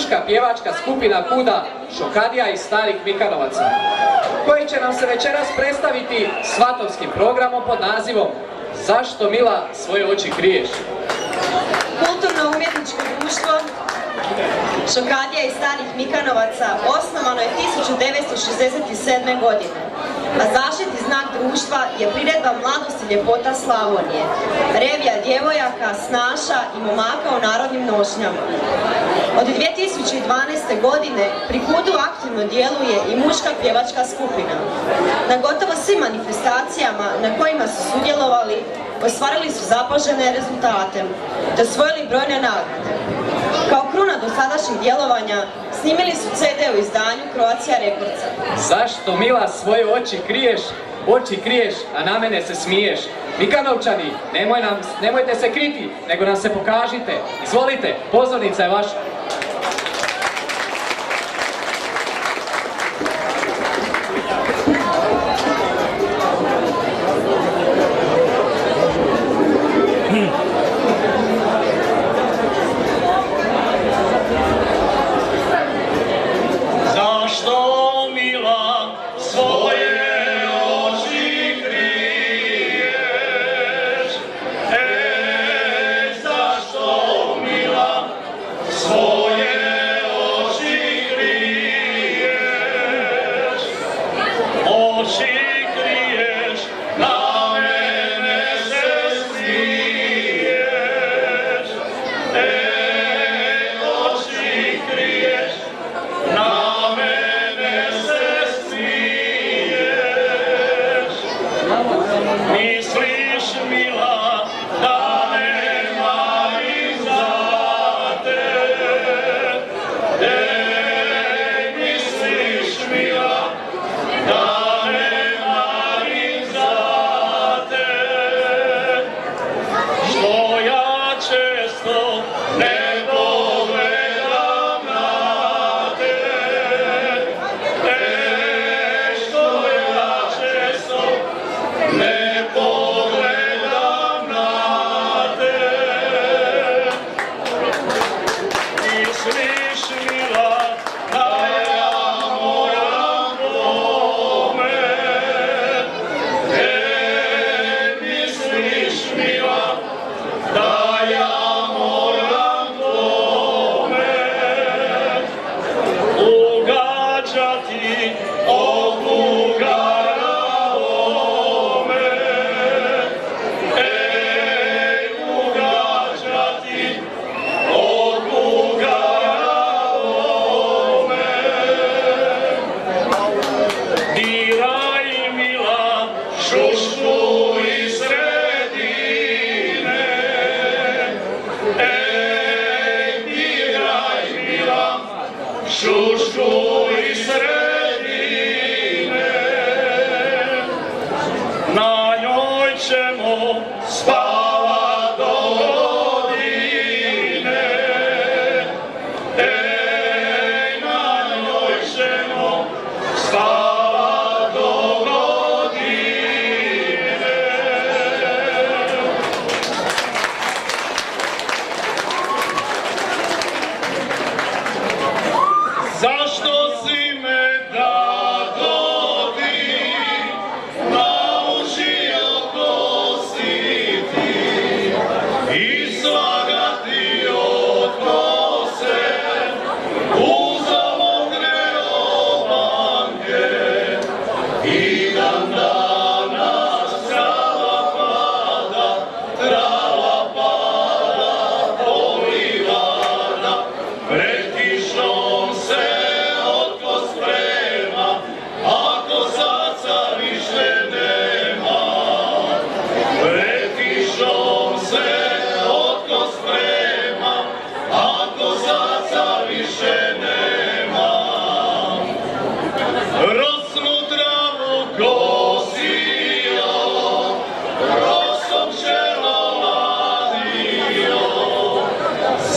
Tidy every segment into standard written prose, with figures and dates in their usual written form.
muška pjevačka skupina KUDA Šokadija iz Starih Mikanovaca, koji će nam se večeras predstaviti svatovskim programom pod nazivom Zašto Mila svoje oči kriješ? Kulturno-umjetničko društvo Šokadija iz Starih Mikanovaca osnovano je 1967. godine, a zaštitni znak društva je priredba Mladost i ljepota Slavonije, revija djevojaka, snaša i momaka u narodnim nošnjama. Od 2012. godine pri KUDU aktivno djeluje i muška pjevačka skupina. Na gotovo svim manifestacijama na kojima su sudjelovali, ostvarili su zapažene rezultate, te osvojili brojne nagrade. Kao kruna dosadašnjih djelovanja snimili su CD u izdanju Croatia Recordsa. Zašto Mila svoje oči kriješ, a na mene se smiješ? Mikanovčani, nemojte se kriti, nego nam se pokažite. Izvolite, pozornica je vaša.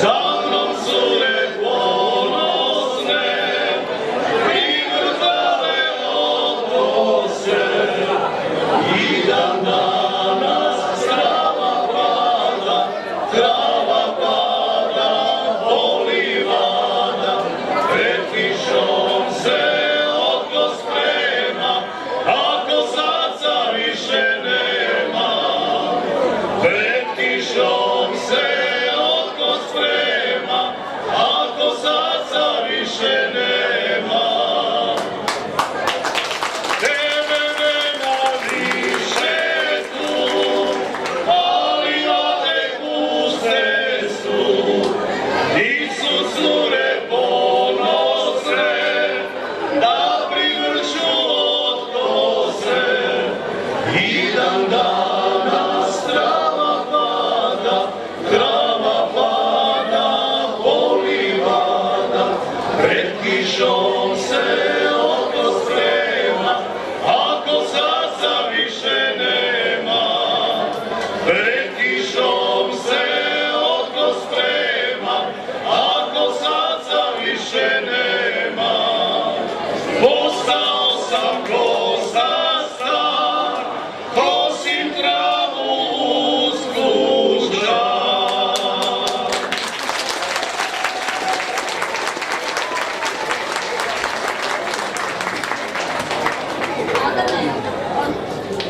Za mnom cure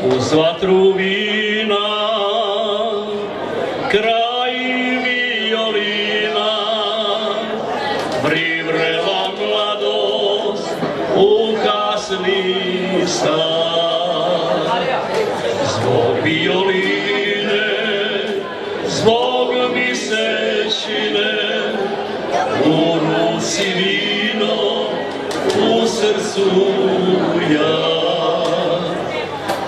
uz vatru vina, kraj violina, privrela mladost u kasni san. Zbog violine, zbog misečine, u ruci vino, u srcu ja.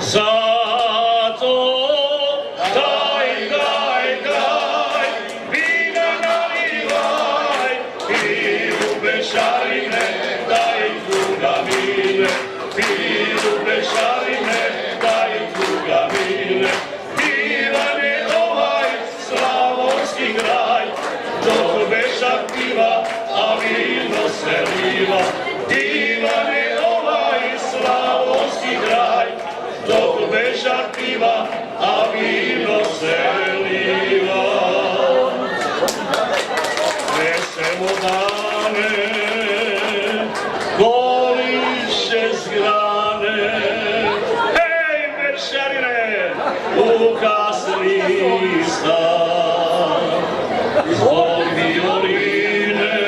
Zato daj, vina nalivaj, piju bešarine, daj drugamine, piju bešarine, daj drugamine. Divan je ovaj slavonski kraj, dok bešar piva, a vino se liva. Divan je ovaj slavonski kraj, dok bešar piva, a vino se liva. Veselo dane, goliše zgrane, hej bešarine, u kasni stan. Zbog violine,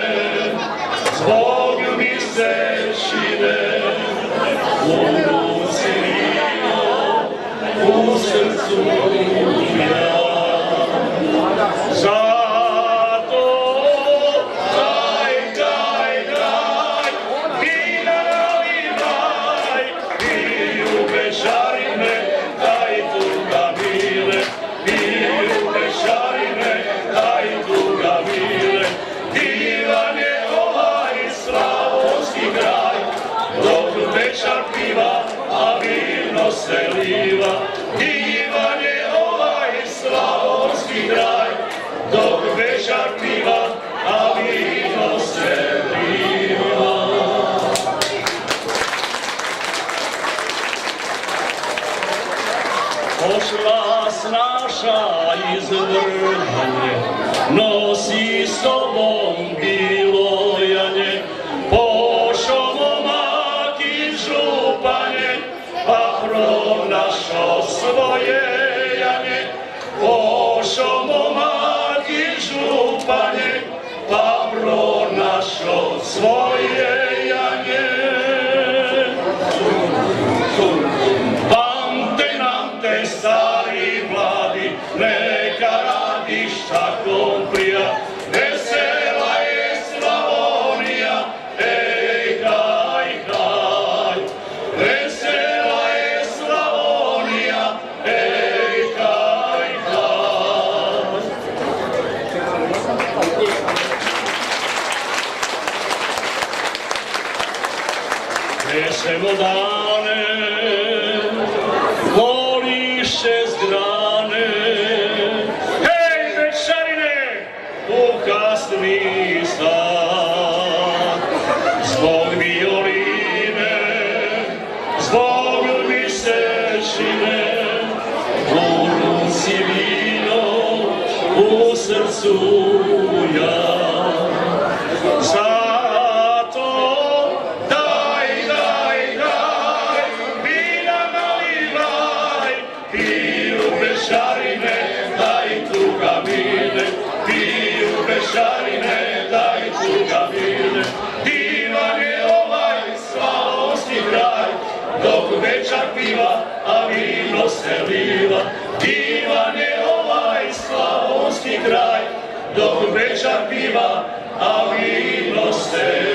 zbog misečine, u ruci vino, u srcu ja. Zato daj, vina nalivaj, piju bešarine, daj drugamine, piju bešarine, daj drugamine. Divan je ovaj slavonski kraj, dok bešar piva, a vino se liva. Divan je ovaj slavonski kraj, dok bešar piva, a vino se liva. Pošla snaša iz Vranje, nosi s sobom bilojanje. Pošo momak iz Županje, pa pronašo svoje janje. Pošo momak iz Županje, pa pronašo svoje janje. Pamte nam te stari mladi, neka radiš tako prija. Vesela je Slavonija, ej haj, haj. Vesela je Slavonija, ej haj, haj. Veselo dane, goliše zgrane, hej bešarine, u kasni stan. Zbog violine, zbog misečine, u ruci vino, u srcu ja. Zato daj, vina nalivaj, piju bešarine, daj drugamine, piju bešarine, daj drugamine. Divan je ovaj slavonski kraj, dok bešar piva, a vino se liva. Divan je ovaj slavonski kraj, dok bešar piva, a vino se